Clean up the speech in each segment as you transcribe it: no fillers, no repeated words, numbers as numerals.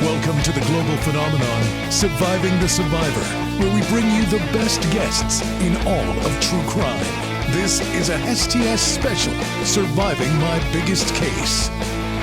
Welcome to the global phenomenon, Surviving the Survivor, where we bring you the best guests in all of true crime. This is a STS special, Surviving My Biggest Case.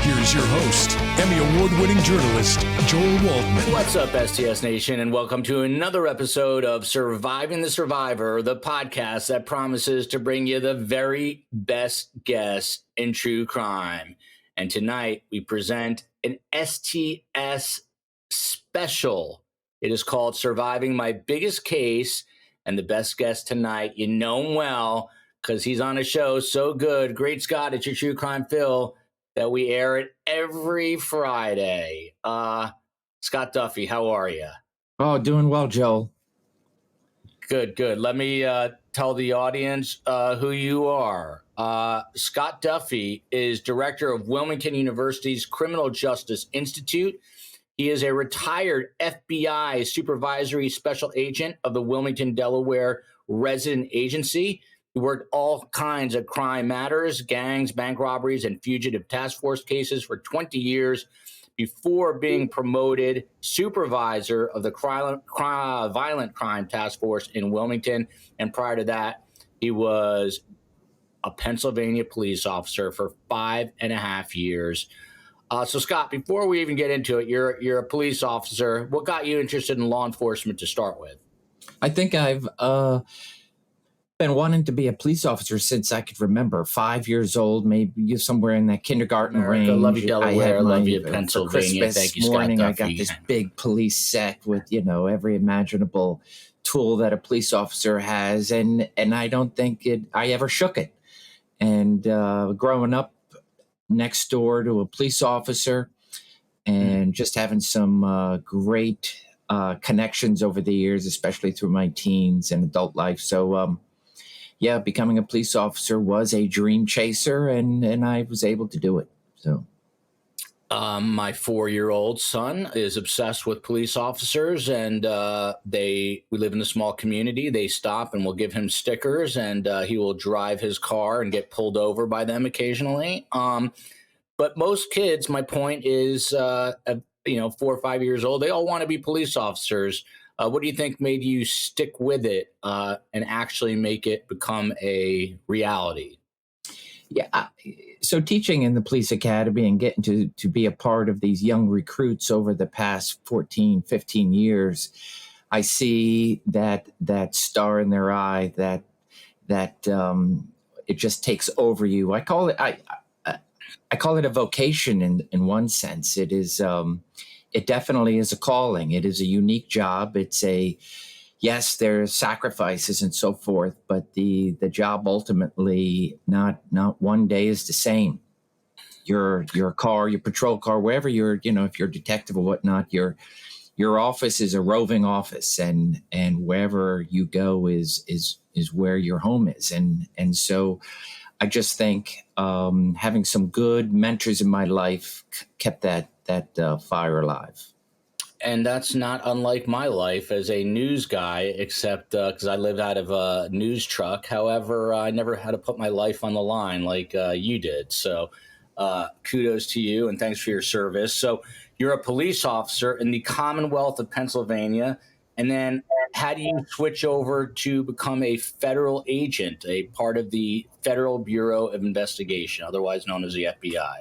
Here's your host, Emmy Award-winning journalist, Joel Waldman. What's up, STS Nation, and welcome to another episode of Surviving the Survivor, the podcast that promises to bring you the very best guests in true crime. And tonight, we present an STS special. It is called Surviving My Biggest Case, and the best guest tonight, you know him well, because he's on a show so good, Great Scott, it's your True Crime Phil, that we air it every Friday. Scott Duffey, how are you? Oh, doing well, Joel. Good. Let me tell the audience who you are. Scott Duffey is director of Wilmington University's Criminal Justice Institute. He is a retired FBI supervisory special agent of the Wilmington, Delaware resident agency. He worked all kinds of crime matters, gangs, bank robberies, and fugitive task force cases for 20 years before being promoted supervisor of the violent crime task force in Wilmington. And prior to that, he was a Pennsylvania police officer for 5.5 years. So, Scott, before we even get into it, you're a police officer. What got you interested in law enforcement to start with? I think I've been wanting to be a police officer since I could remember. 5 years old, maybe somewhere in that kindergarten range. I love you, Delaware. I love you, for Pennsylvania. Christmas Thank you, Scott morning, Duffey. I got this big police set with, every imaginable tool that a police officer has, and I don't think I ever shook it. And growing up next door to a police officer and just having some great connections over the years, especially through my teens and adult life. So, becoming a police officer was a dream chaser, and I was able to do it. So, my 4-year-old son is obsessed with police officers, and we live in a small community. They stop and will give him stickers, and he will drive his car and get pulled over by them occasionally. But most kids, my point is, 4 or 5 years old, they all want to be police officers. What do you think made you stick with it and actually make it become a reality? Yeah, so teaching in the police academy and getting to be a part of these young recruits over the past 14, 15 years, I see that star in their eye, that it just takes over you. I call it a vocation in one sense. It is it definitely is a calling. It is a unique job. Yes, there's sacrifices and so forth, but the job ultimately not one day is the same. Your car, your patrol car, wherever if you're a detective or whatnot, your office is a roving office, and wherever you go is where your home is, and so I just think having some good mentors in my life kept that fire alive. And that's not unlike my life as a news guy, except because I lived out of a news truck. However, I never had to put my life on the line like you did. So kudos to you and thanks for your service. So you're a police officer in the Commonwealth of Pennsylvania. And then how do you switch over to become a federal agent, a part of the Federal Bureau of Investigation, otherwise known as the FBI?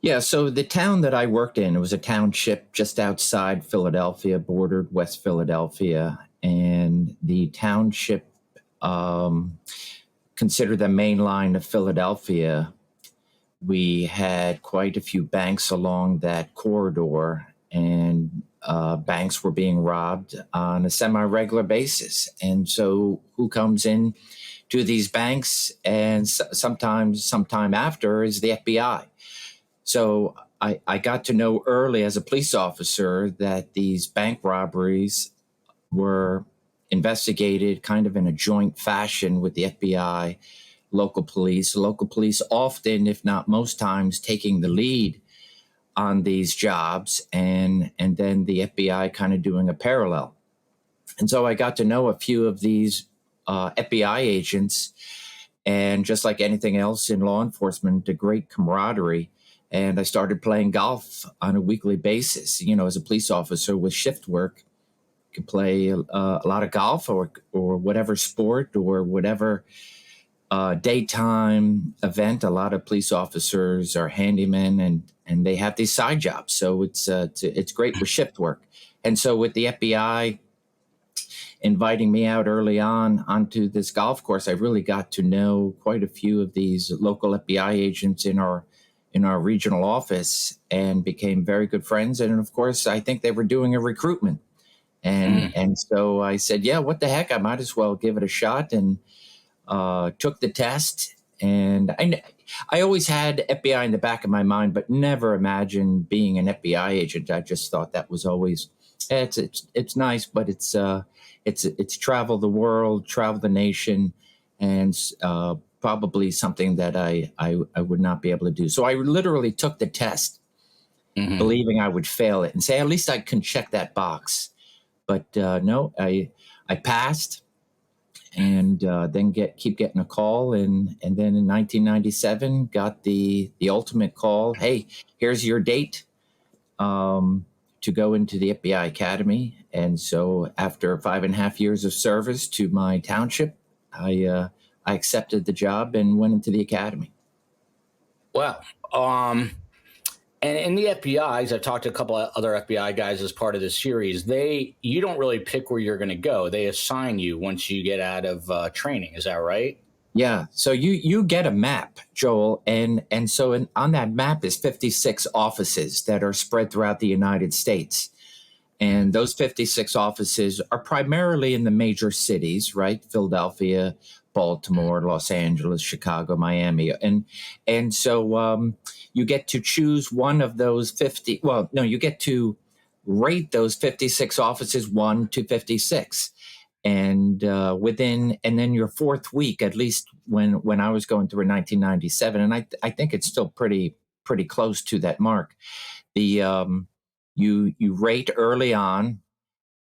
Yeah, so the town that I worked in, it was a township just outside Philadelphia, bordered West Philadelphia, and the township considered the main line of Philadelphia. We had quite a few banks along that corridor, and banks were being robbed on a semi-regular basis. And so who comes in to these banks and sometime after is the FBI. So I got to know early as a police officer that these bank robberies were investigated kind of in a joint fashion with the FBI, local police often, if not most times, taking the lead on these jobs, and then the FBI kind of doing a parallel. And so I got to know a few of these FBI agents, and just like anything else in law enforcement, a great camaraderie. and I started playing golf on a weekly basis. As a police officer with shift work, you could play a lot of golf or whatever sport or whatever daytime event. A lot of police officers are handymen, and they have these side jobs. So it's great with shift work. And so with the FBI inviting me out early on onto this golf course, I really got to know quite a few of these local FBI agents in our regional office and became very good friends. And of course, I think they were doing a recruitment. And so I said, yeah, what the heck? I might as well give it a shot, and took the test. And I always had FBI in the back of my mind, but never imagined being an FBI agent. I just thought that was always, it's nice, but it's travel the world, travel the nation, and probably something that I would not be able to do. So I literally took the test, believing I would fail it and say, at least I can check that box. But no, I passed, and then keep getting a call, and then in 1997 got the ultimate call. Hey, here's your date to go into the FBI Academy. And so after 5.5 years of service to my township, I accepted the job and went into the academy. Wow. And in the FBI, as I've talked to a couple of other FBI guys as part of this series, you don't really pick where you're going to go. They assign you once you get out of training. Is that right? Yeah. So you get a map, Joel, and so on that map is 56 offices that are spread throughout the United States. And those 56 offices are primarily in the major cities, right? Philadelphia, Baltimore, Los Angeles, Chicago, Miami. And so you get to choose one of those 50. Well, no, you get to rate those 56 offices 1 to 56. And and then your fourth week, at least when I was going through in 1997, and I think it's still pretty close to that mark. You rate early on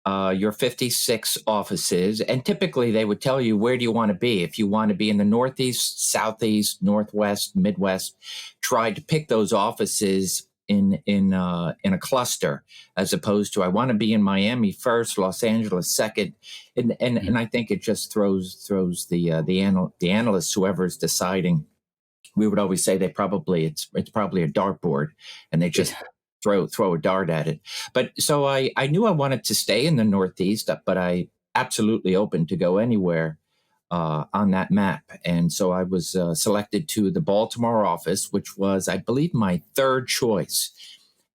your 56 offices, and typically they would tell you, where do you want to be? If you want to be in the Northeast, Southeast, Northwest, Midwest, try to pick those offices in a cluster, as opposed to, I want to be in Miami first, Los Angeles second, and I think it just throws the analysts, whoever's deciding. We would always say it's probably a dartboard, and they just throw a dart at it. But so I knew I wanted to stay in the Northeast, but I absolutely open to go anywhere on that map. And so I was selected to the Baltimore office, which was, I believe, my third choice.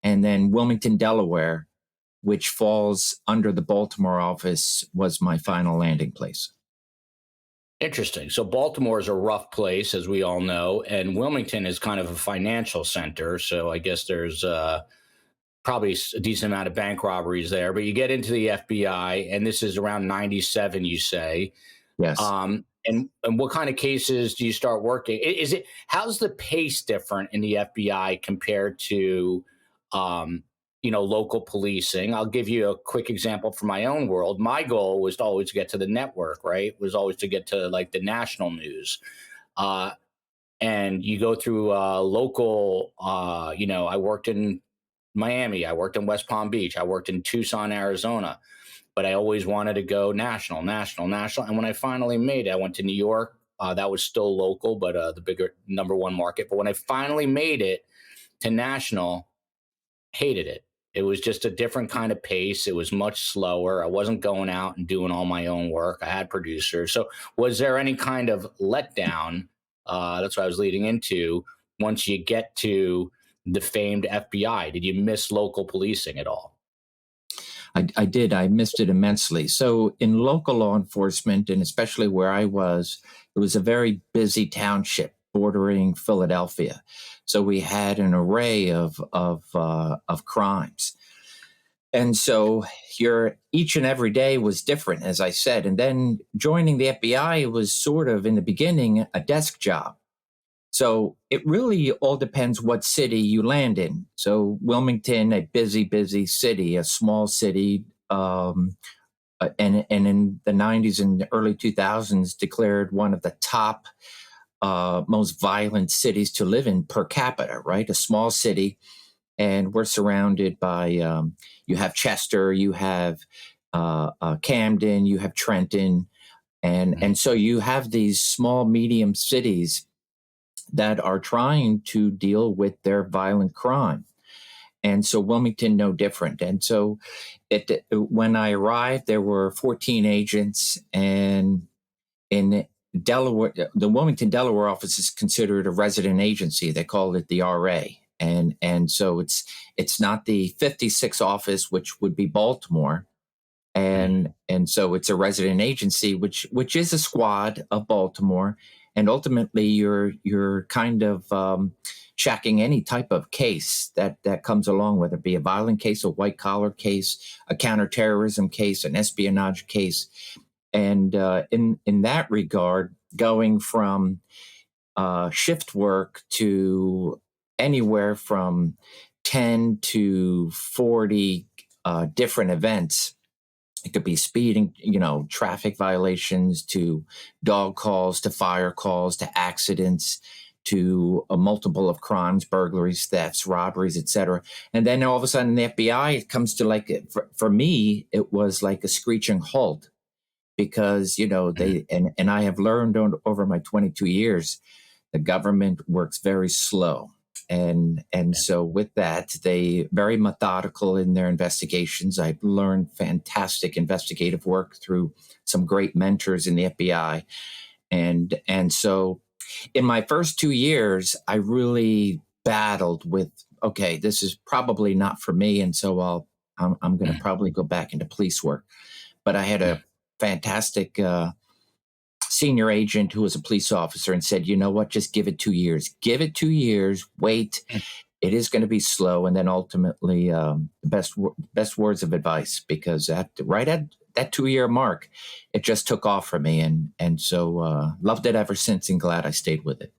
And then Wilmington, Delaware, which falls under the Baltimore office, was my final landing place. Interesting. So Baltimore is a rough place, as we all know, and Wilmington is kind of a financial center. So I guess there's probably a decent amount of bank robberies there. But you get into the FBI, and this is around 97, you say. Yes. And what kind of cases do you start working? How's the pace different in the FBI compared to local policing? I'll give you a quick example from my own world. My goal was to always get to the network, right? Was always to get to like the national news. And you go through local, I worked in Miami, I worked in West Palm Beach, I worked in Tucson, Arizona, but I always wanted to go national. And when I finally made it, I went to New York. That was still local, but the bigger number one market. But when I finally made it to national, hated it. It was just a different kind of pace. It was much slower. I wasn't going out and doing all my own work. I had producers. So was there any kind of letdown? That's what I was leading into. Once you get to the famed FBI, did you miss local policing at all? I did. I missed it immensely. So in local law enforcement, and especially where I was, it was a very busy township bordering Philadelphia. So we had an array of crimes. And so each and every day was different, as I said. And then joining the FBI was sort of, in the beginning, a desk job. So it really all depends what city you land in. So Wilmington, a busy city, a small city, and in the 90s and early 2000s declared one of the top most violent cities to live in per capita, right? A small city, and we're surrounded by, you have Chester, you have Camden, you have Trenton, and so you have these small, medium cities that are trying to deal with their violent crime. And so Wilmington, no different. And so when I arrived, there were 14 agents, and in Delaware, the Wilmington, Delaware office is considered a resident agency. They call it the RA. And so it's not the 56th office, which would be Baltimore. And so it's a resident agency, which is a squad of Baltimore. And ultimately, you're kind of checking any type of case that comes along, whether it be a violent case, a white collar case, a counterterrorism case, an espionage case. And in that regard, going from shift work to anywhere from 10 to 40 different events. It could be speeding, traffic violations, to dog calls, to fire calls, to accidents, to a multiple of crimes, burglaries, thefts, robberies, etc. And then all of a sudden, the FBI, it comes to for me, it was like a screeching halt, because they and I have learned over my 22 years, the government works very slow. And so with that, they very methodical in their investigations. I've learned fantastic investigative work through some great mentors in the FBI. And so in my first 2 years, I really battled with, okay, this is probably not for me. And so I'm going to probably go back into police work. But I had a fantastic senior agent who was a police officer and said, you know what, just give it 2 years. Give it 2 years, wait. It is going to be slow. And then ultimately, best words of advice, because right at that 2-year mark, it just took off for me. And so loved it ever since, and glad I stayed with it.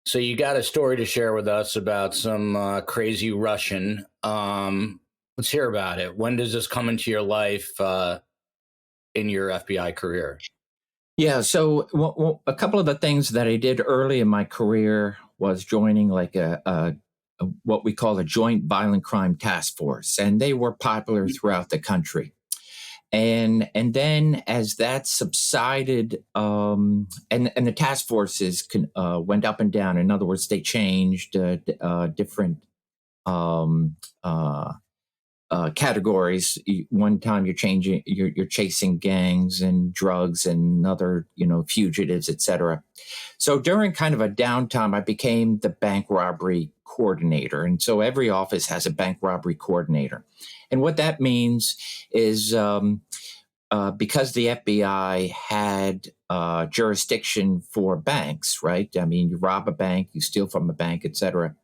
So you got a story to share with us about some crazy Russian. Let's hear about it. When does this come into your life in your FBI career? Yeah, so a couple of the things that I did early in my career was joining like a what we call a joint violent crime task force, and they were popular throughout the country. And then as that subsided, and the task forces went up and down. In other words, they changed different categories. One time you're chasing gangs and drugs and other, fugitives, etc. So during kind of a downtime, I became the bank robbery coordinator. And so every office has a bank robbery coordinator. And what that means is because the FBI had jurisdiction for banks, right? I mean, you rob a bank, you steal from a bank, etc.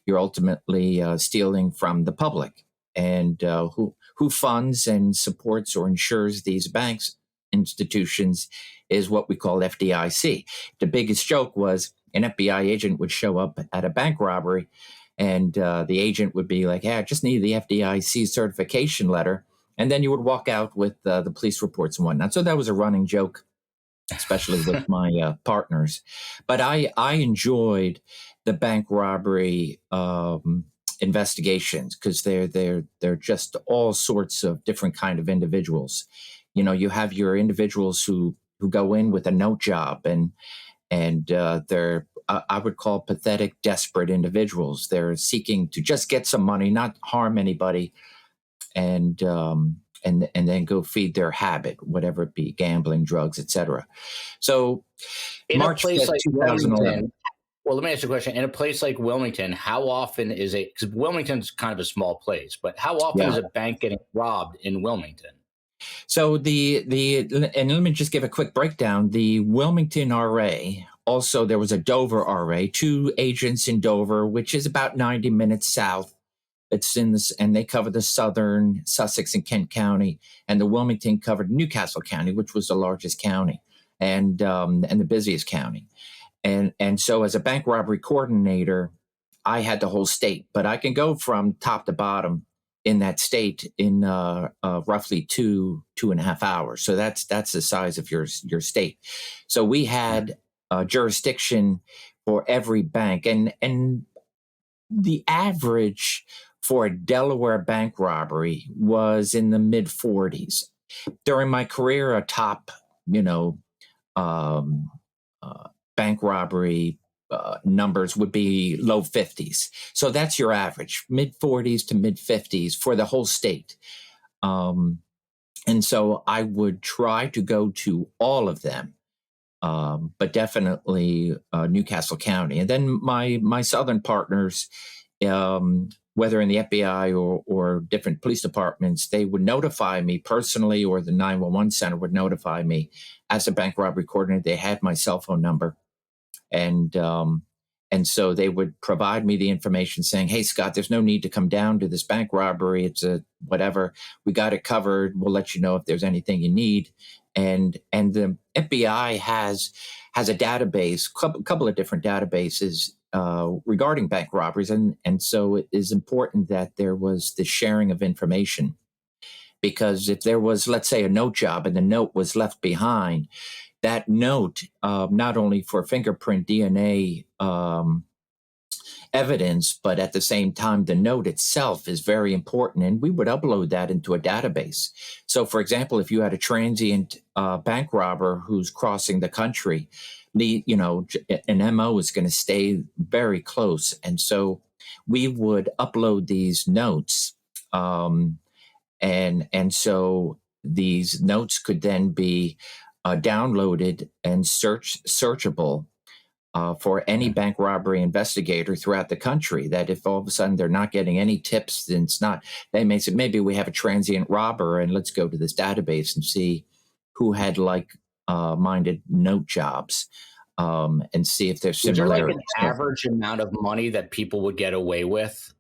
You're ultimately stealing from the public. And who funds and supports or insures these banks institutions is what we call FDIC. The biggest joke was an FBI agent would show up at a bank robbery, and the agent would be like, "Hey, I just need the FDIC certification letter," and then you would walk out with the police reports and whatnot. So that was a running joke, especially with my partners. But I enjoyed the bank robbery investigations, because they're just all sorts of different kind of individuals. You have your individuals who go in with a note job, and they're I would call pathetic, desperate individuals. They're seeking to just get some money, not harm anybody, and then go feed their habit, whatever it be, gambling, drugs, etc. So in March a place 5th, like 2011. Wilmington, well, let me ask you a question. In a place like Wilmington, how often is it? Because Wilmington's kind of a small place, but how often is a bank getting robbed in Wilmington? So and let me just give a quick breakdown. The Wilmington RA, also there was a Dover RA, 2 agents in Dover, which is about 90 minutes south. It's and they cover the southern Sussex and Kent County, and the Wilmington covered Newcastle County, which was the largest county and the busiest county. And so as a bank robbery coordinator, I had the whole state, but I can go from top to bottom in that state in roughly 2.5 hours. So that's the size of your state. So we had jurisdiction for every bank, and the average for a Delaware bank robbery was in the mid 40s. During my career, a top, um, bank robbery numbers would be low 50s. So that's your average, mid 40s to mid 50s for the whole state. And so I would try to go to all of them, but definitely Newcastle County. And then my southern partners, whether in the FBI or different police departments, they would notify me personally, or the 911 center would notify me as a bank robbery coordinator. They had my cell phone number. And so they would provide me the information saying, hey, Scott, there's no need to come down to this bank robbery. It's a whatever. We got it covered. We'll let you know if there's anything you need. And the FBI has a database, couple of different databases regarding bank robberies. And so it is important that there was the sharing of information. Because if there was, let's say, a note job and the note was left behind, that note, not only for fingerprint DNA evidence, but at the same time, the note itself is very important. And we would upload that into a database. So, for example, if you had a transient bank robber who's crossing the country, an MO is going to stay very close. And so we would upload these notes. And so these notes could then be downloaded and searchable for any bank robbery investigator throughout the country. That if all of a sudden they're not getting any tips, then it's not. They may say, maybe we have a transient robber, and let's go to this database and see who had minded note jobs, and see if there's similarities. Is there an average amount of money that people would get away with?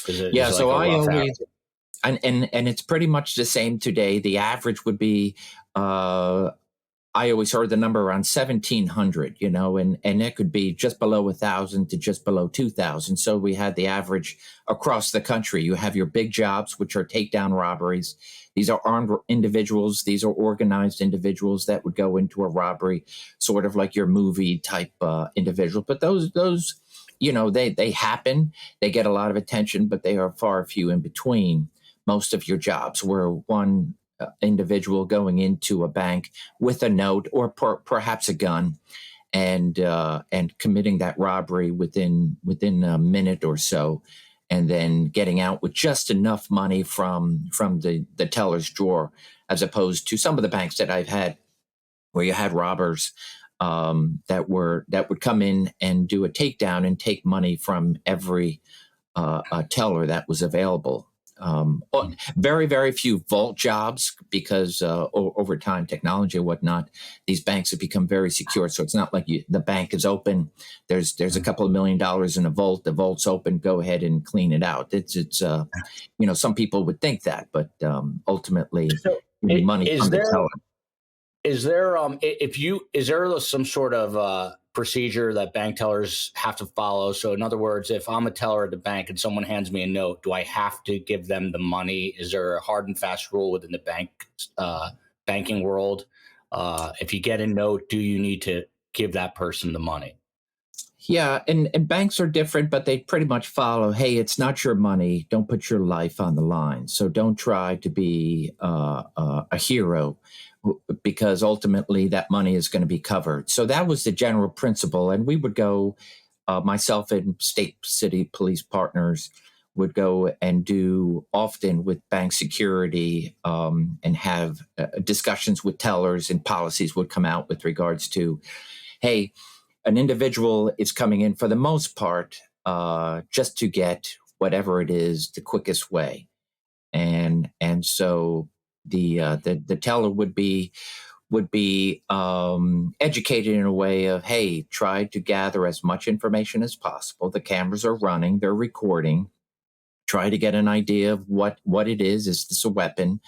So I always. And it's pretty much the same today. The average would be, I always heard the number around 1,700, and it could be just below 1,000 to just below 2,000. So we had the average across the country. You have your big jobs, which are takedown robberies. These are armed individuals. These are organized individuals that would go into a robbery, sort of like your movie type individual. But those they happen. They get a lot of attention, but they are far few in between. Most of your jobs were one individual going into a bank with a note or perhaps a gun, and committing that robbery within a minute or so, and then getting out with just enough money from the teller's drawer, as opposed to some of the banks that I've had where you had robbers that would come in and do a takedown and take money from every teller that was available. Very, very few vault jobs, because over time, technology and whatnot, these banks have become very secure. So it's not like the bank is open. There's a couple of $1 million in a vault. The vault's open. Go ahead and clean it out. It's some people would think that, but ultimately, money from the teller. Is there some sort of procedure that bank tellers have to follow? So in other words, if I'm a teller at the bank and someone hands me a note, do I have to give them the money? Is there a hard and fast rule within the banking world? If you get a note, do you need to give that person the money? Yeah, and banks are different, but they pretty much follow, hey, it's not your money. Don't put your life on the line. So don't try to be a hero, because ultimately that money is going to be covered. So that was the general principle. And we would go, myself and state city police partners would go and do often with bank security, and have discussions with tellers, and policies would come out with regards to, hey, an individual is coming in for the most part just to get whatever it is the quickest way. And so the teller would be educated in a way of, hey, try to gather as much information as possible. The cameras are running, they're recording. Try to get an idea of what it is. Is this a weapon?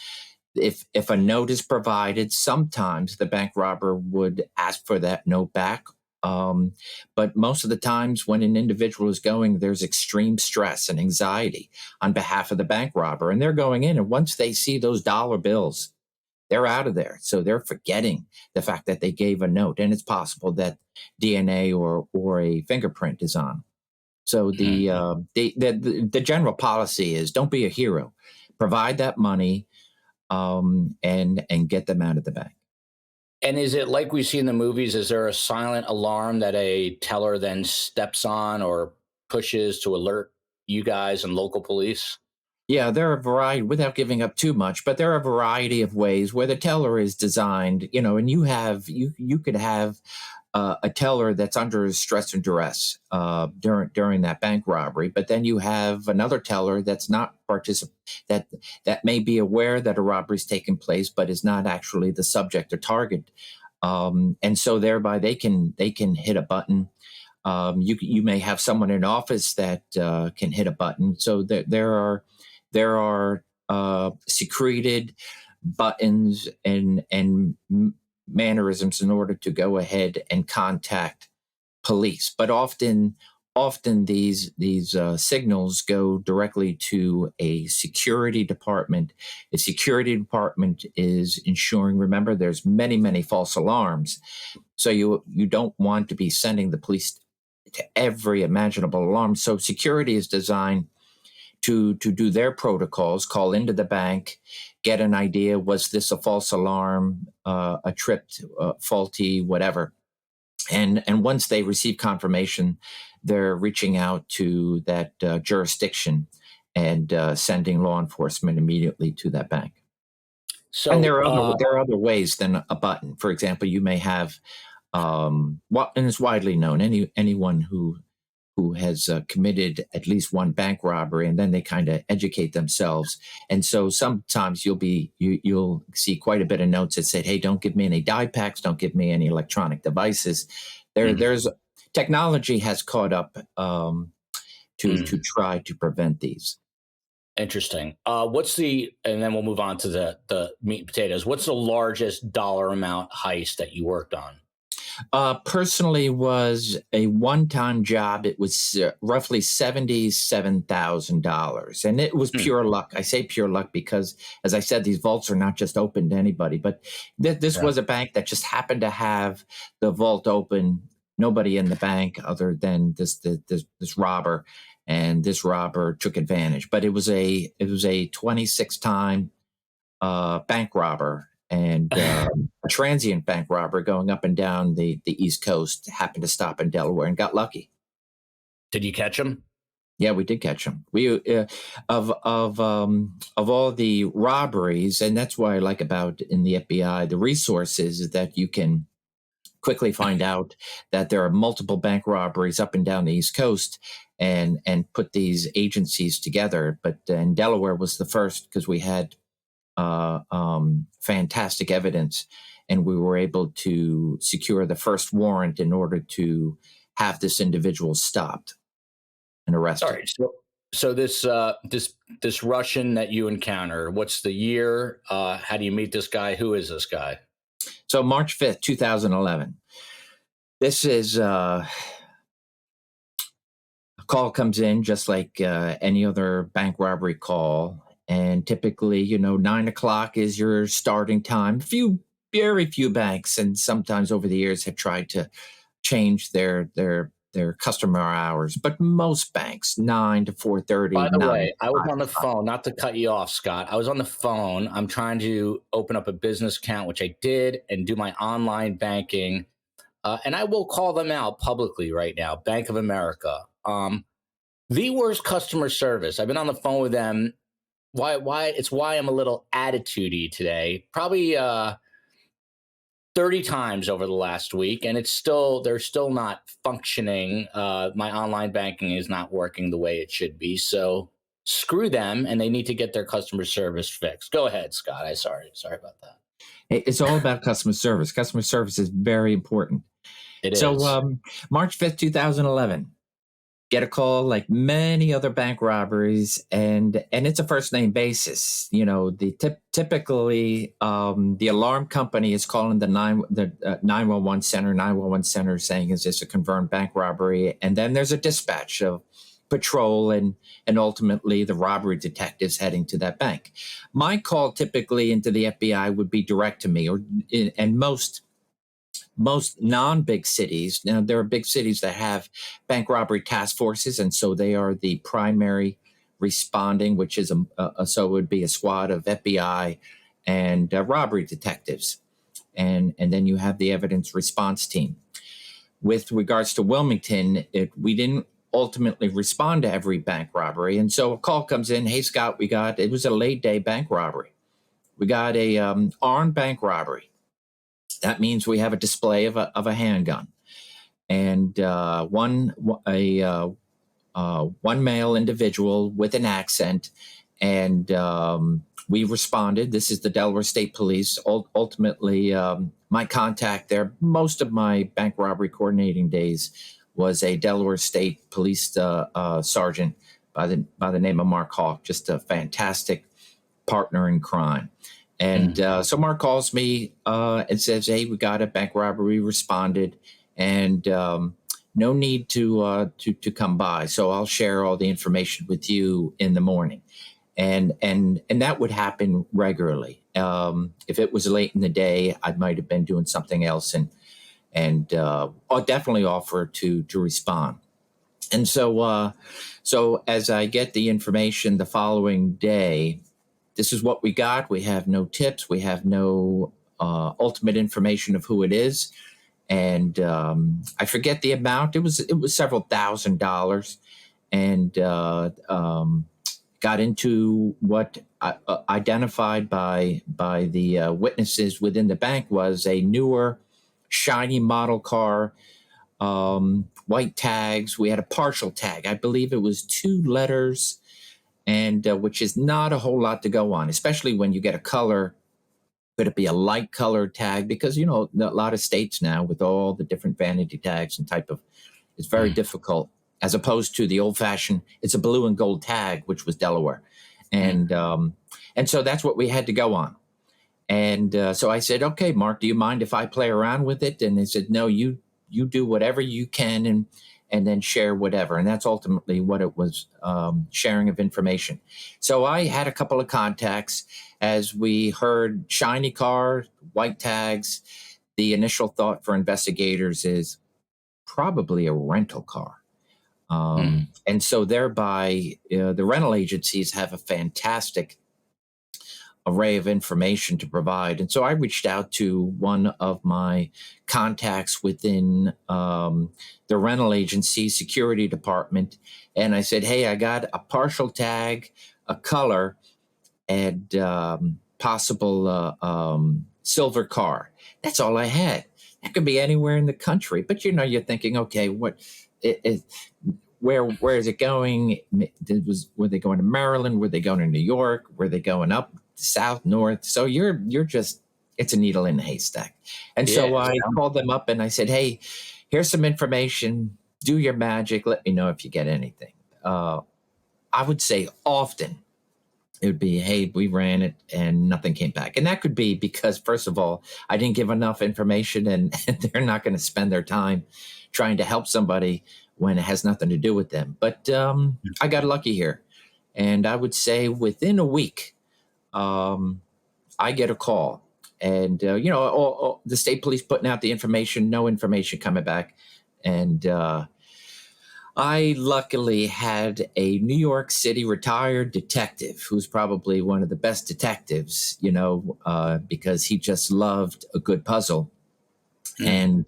If a note is provided, sometimes the bank robber would ask for that note back. But most of the times when an individual is going, there's extreme stress and anxiety on behalf of the bank robber. And they're going in, and once they see those dollar bills, they're out of there. So they're forgetting the fact that they gave a note, and it's possible that DNA or a fingerprint is on. So the general policy is don't be a hero, provide that money, and get them out of the bank. And is it like we see in the movies? Is there a silent alarm that a teller then steps on or pushes to alert you guys and local police? Yeah, there are a variety, without giving up too much, but there are a variety of ways where the teller is designed, and you could have a teller that's under stress and duress during that bank robbery, but then you have another teller that's not that may be aware that a robbery's taken place, but is not actually the subject or target, and so thereby they can hit a button. You may have someone in office that can hit a button. So there are secreted buttons and mannerisms in order to go ahead and contact police. But often these signals go directly to a security department. The security department is ensuring. Remember, there's many false alarms, so you don't want to be sending the police to every imaginable alarm. So security is designed to do their protocols, call into the bank, get an idea, was this a false alarm, a tripped, faulty, whatever. And once they receive confirmation, they're reaching out to that jurisdiction and sending law enforcement immediately to that bank. So, and there are other ways than a button. For example, you may have, and it's widely known, anyone who has committed at least one bank robbery, and then they kind of educate themselves. And so sometimes you'll see quite a bit of notes that say, "Hey, don't give me any die packs, don't give me any electronic devices." There's technology has caught up to try to prevent these. Interesting. And then we'll move on to the meat and potatoes. What's the largest dollar amount heist that you worked on? Personally, was a one-time job. It was roughly $77,000, and it was pure luck. I say pure luck because, as I said, these vaults are not just open to anybody. But this was a bank that just happened to have the vault open. Nobody in the bank other than this robber, and this robber took advantage. But it was a 26-time bank robber. And a transient bank robber going up and down the East Coast happened to stop in Delaware and got lucky. Did you catch him? Yeah, we did catch him. We of all the robberies, and that's what I like about in the FBI, the resources is that you can quickly find out that there are multiple bank robberies up and down the East Coast, and put these agencies together. But in Delaware was the first because we had fantastic evidence, and we were able to secure the first warrant in order to have this individual stopped and arrested. Sorry. So this Russian that you encounter, what's the year? How do you meet this guy? Who is this guy? So March 5th, 2011. This is a call comes in just like any other bank robbery call. And typically, 9 o'clock is your starting time. Very few banks, and sometimes over the years have tried to change their customer hours. But most banks, 9 to 4:30. By the way, I was on the phone, not to cut you off, Scott. I was on the phone. I'm trying to open up a business account, which I did, and do my online banking. And I will call them out publicly right now, Bank of America. The worst customer service. I've been on the phone with them. Why I'm a little attitude-y today. Probably 30 times over the last week, and they're still not functioning. My online banking is not working the way it should be. So screw them, and they need to get their customer service fixed. Go ahead, Scott. Sorry about that. It's all about customer service. Customer service is very important. It is. So March 5th, 2011. Get a call like many other bank robberies, and it's a first name basis. Typically the alarm company is calling the 911 center saying, is this a confirmed bank robbery? And then there's a dispatch of patrol and ultimately the robbery detectives heading to that bank. My call typically into the FBI would be direct to me, and most non-big cities. Now, there are big cities that have bank robbery task forces, and so they are the primary responding, which is so it would be a squad of FBI and robbery detectives, and then you have the evidence response team. With regards to Wilmington, we didn't ultimately respond to every bank robbery, and so a call comes in. Hey, Scott, it was a late day bank robbery. We got a armed bank robbery. That means we have a display of a handgun, and one male individual with an accent, and we responded. This is the Delaware State Police. Ultimately, my contact there, most of my bank robbery coordinating days, was a Delaware State Police sergeant by the name of Mark Hawk, just a fantastic partner in crime. And so Mark calls me and says, "Hey, we got a bank robbery. We responded, and no need to come by. So I'll share all the information with you in the morning." And that would happen regularly. If it was late in the day, I might have been doing something else, and I'll definitely offer to respond. And so as I get the information the following day, this is what we got. We have no tips. We have no ultimate information of who it is. And I forget the amount. It was several $1,000s, and got into what identified by the witnesses within the bank was a newer, shiny model car, white tags. We had a partial tag. I believe it was 2 letters, and which is not a whole lot to go on, especially when you get a color. Could it be a light colored tag? Because, a lot of states now with all the different vanity tags and it's very difficult, as opposed to the old fashioned, it's a blue and gold tag, which was Delaware. And so that's what we had to go on. And so I said, "Okay, Mark, do you mind if I play around with it?" And they said, "No, you do whatever you can and then share whatever." And that's ultimately what it was, sharing of information. So I had a couple of contacts. As we heard shiny car, white tags, the initial thought for investigators is probably a rental car. And so thereby, the rental agencies have a fantastic array of information to provide. And so I reached out to one of my contacts within the rental agency security department. And I said, "Hey, I got a partial tag, a color, and possible silver car." That's all I had. That could be anywhere in the country. But, you're thinking, okay, where is it going? Were they going to Maryland? Were they going to New York? Were they going up south, north? So you're just, it's a needle in a haystack. And so I called them up and I said, "Hey, here's some information. Do your magic. Let me know if you get anything." I would say often it would be, "Hey, we ran it and nothing came back." And that could be because, first of all, I didn't give enough information, and they're not going to spend their time trying to help somebody when it has nothing to do with them. But I got lucky here. And I would say within a week, I get a call, and all the state police putting out the information, no information coming back, and I luckily had a New York City retired detective who's probably one of the best detectives, because he just loved a good puzzle, and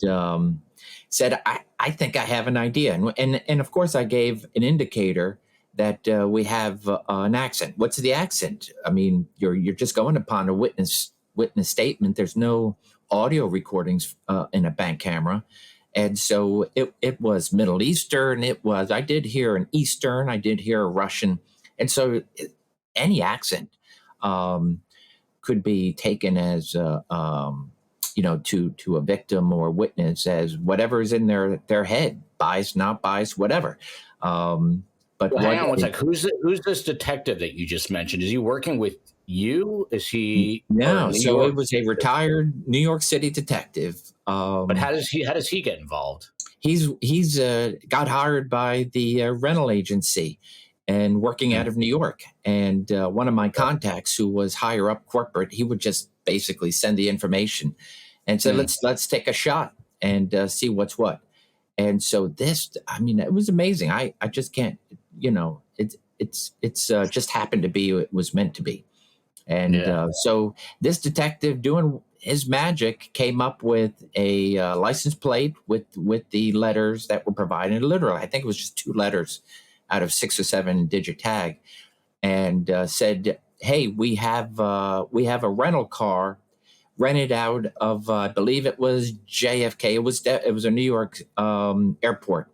said, I think I have an idea, and of course I gave an indicator that we have an accent. What's the accent? I mean, you're just going upon a witness statement. There's no audio recordings in a bank camera. And so it was Middle Eastern. I did hear an Eastern. I did hear a Russian. And so any accent could be taken as, to a victim or witness as whatever is in their head, biased, not biased, whatever. But hang on one sec. Who's this detective that you just mentioned? Is he working with you? Is he? No. So it was a retired New York City detective. But how does he get involved? he's got hired by the rental agency and working out of New York. And one of my contacts, who was higher up corporate, he would just basically send the information and say, let's take a shot and see what's what. And so this, I mean, it was amazing. I just can't, it's just happened to be, it was meant to be. And so this detective, doing his magic, came up with a license plate with the letters that were provided. Literally, I think it was just 2 letters out of 6 or 7 digit tag, and said, "Hey, we have a rental car rented out of I believe it was JFK. It was a New York airport,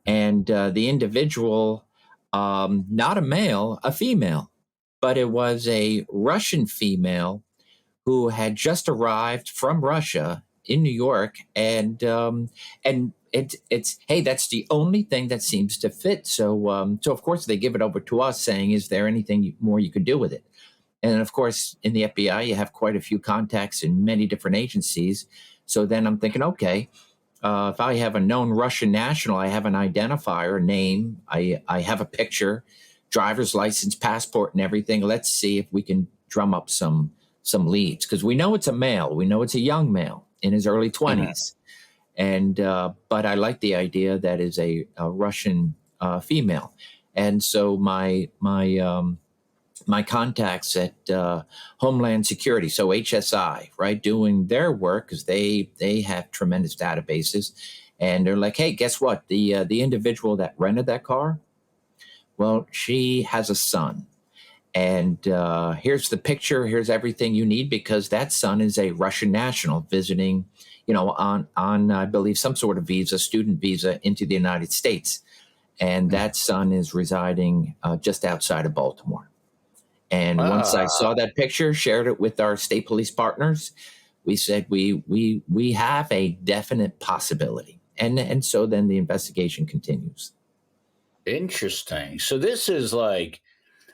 and the individual, not a male, a female, but it was a Russian female who had just arrived from Russia in New York, and it's hey, that's the only thing that seems to fit. So of course they give it over to us, saying, is there anything more you could do with it? And of course, in the FBI, you have quite a few contacts in many different agencies. So then I'm thinking, okay, if I have a known Russian national, I have an identifier, name, I have a picture, driver's license, passport, and everything. Let's see if we can drum up some leads, because we know it's a male. We know it's a young male in his early 20s. And but I like the idea that is a Russian female. And so my contacts at Homeland Security, so HSI, right, doing their work, because they have tremendous databases, and they're like, hey, guess what? The individual that rented that car, well, she has a son. And here's the picture. Here's everything you need, because that son is a Russian national visiting, on I believe some sort of visa, student visa, into the United States. And that son is residing just outside of Baltimore. And once I saw that picture, shared it with our state police partners, we said we have a definite possibility. And so then the investigation continues. Interesting. So this is like,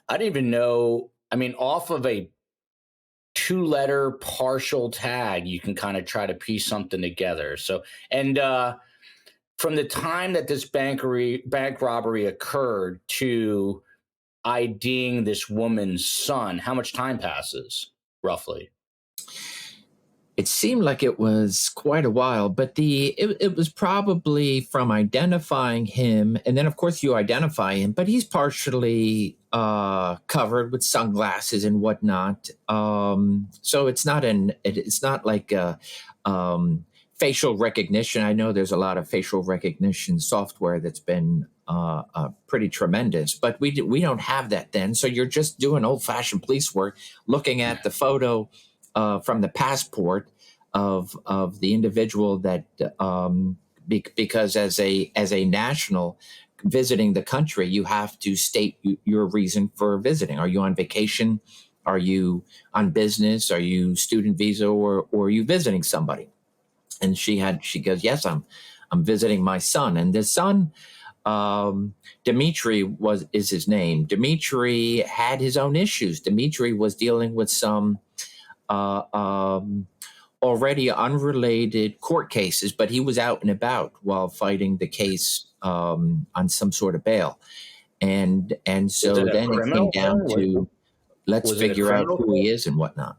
I didn't even know. I mean, off of a 2-letter partial tag, you can kind of try to piece something together. So, and from the time that this bank robbery occurred to IDing this woman's son, how much time passes, roughly? It seemed like it was quite a while, but it was probably from identifying him, and then of course you identify him, but he's partially covered with sunglasses and whatnot. So it's not like facial recognition. I know there's a lot of facial recognition software that's been pretty tremendous, but we don't have that then. So you're just doing old-fashioned police work, looking at the photo from the passport of the individual that because as a national visiting the country, you have to state your reason for visiting. Are you on vacation? Are you on business? Are you student visa, or are you visiting somebody? And she goes, yes, I'm visiting my son. And this son, Dimitri is his name. Dimitri had his own issues. Dimitri was dealing with some already unrelated court cases, but he was out and about while fighting the case on some sort of bail. And so then it came down to, let's figure out who he is and whatnot.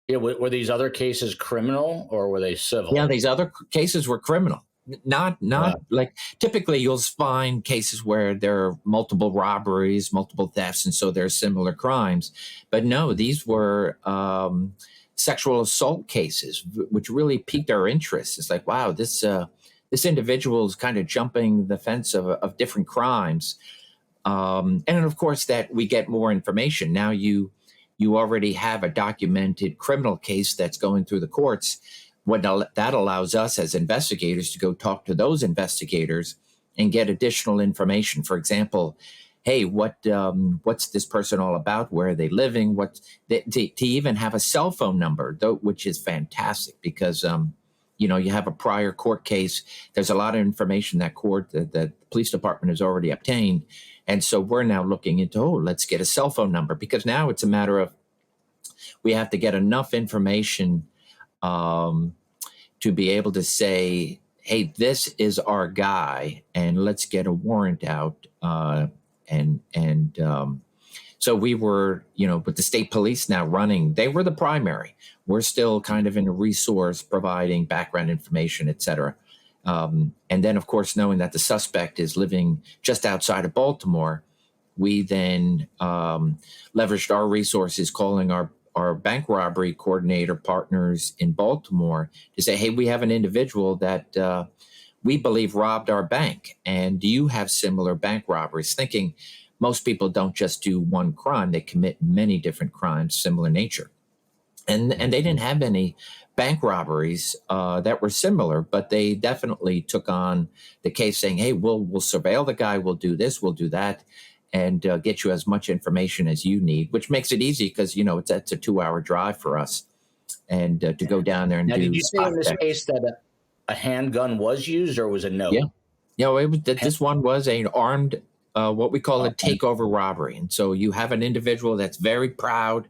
Yeah, were these other cases criminal or were they civil? Yeah, these other cases were criminal. Not like typically you'll find cases where there are multiple robberies, multiple thefts, and so there are similar crimes. But no, these were sexual assault cases, which really piqued our interest. It's like, wow, this individual is kind of jumping the fence of different crimes. And of course that we get more information. Now you already have a documented criminal case that's going through the courts. What that allows us as investigators to go talk to those investigators and get additional information. For example, hey, what's this person all about? Where are they living? To even have a cell phone number, which is fantastic, because you have a prior court case. There's a lot of information that the police department has already obtained. And so we're now looking into, let's get a cell phone number, because now it's a matter of, we have to get enough information to be able to say, hey, this is our guy, and let's get a warrant out. So we were, with the state police now running, they were the primary. We're still kind of in a resource providing background information, et cetera. And then, of course, knowing that the suspect is living just outside of Baltimore, we then leveraged our resources, calling our bank robbery coordinator partners in Baltimore to say, hey, we have an individual that we believe robbed our bank. And do you have similar bank robberies? Thinking most people don't just do one crime, they commit many different crimes, similar nature. And they didn't have any bank robberies that were similar, but they definitely took on the case saying, hey, we'll surveil the guy, we'll do this, we'll do that, and get you as much information as you need, which makes it easy because, it's a 2-hour drive for us. And to go down there and now, do. Did you say in this case that a handgun was used or was a note? Yeah. This one was an armed, what we call a takeover robbery. And so you have an individual that's very proud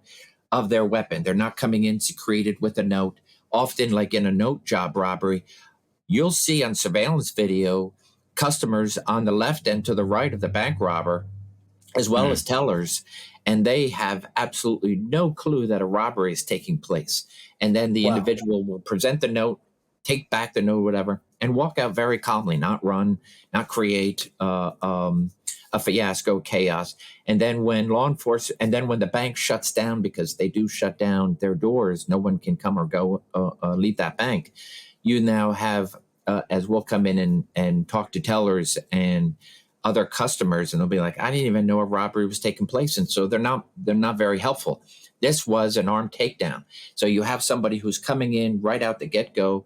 of their weapon. They're not coming in secreted with a note. Often, like in a note job robbery, you'll see on surveillance video customers on the left and to the right of the bank robber, as well as tellers, and they have absolutely no clue that a robbery is taking place. And then the individual will present the note, take back the note, whatever, and walk out very calmly, not run, not create a fiasco, chaos. And then when when the bank shuts down, because they do shut down their doors, no one can come or go, leave that bank. You now have, as we'll come in and talk to tellers and other customers, and they'll be like, I didn't even know a robbery was taking place. And so they're not very helpful. This was an armed takedown. So you have somebody who's coming in right out the get-go,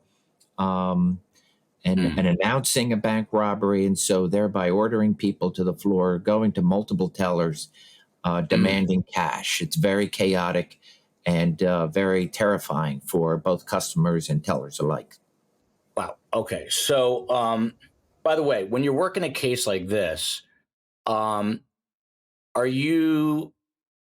and announcing a bank robbery, and so thereby ordering people to the floor, going to multiple tellers, demanding cash. It's very chaotic and very terrifying for both customers and tellers alike. Wow. Okay. So, by the way, when you're working a case like this, are you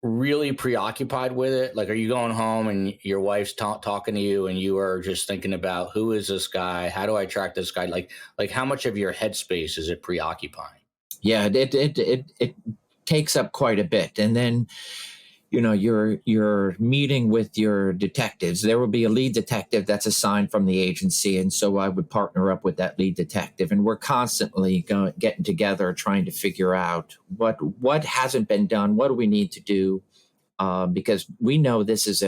really preoccupied with it? Like, are you going home and your wife's talking to you and you are just thinking about, who is this guy? How do I track this guy? Like how much of your headspace is it preoccupying? Yeah, it takes up quite a bit. And then, you're meeting with your detectives. There will be a lead detective that's assigned from the agency. And so I would partner up with that lead detective. And we're constantly getting together, trying to figure out what hasn't been done. What do we need to do? Because we know this is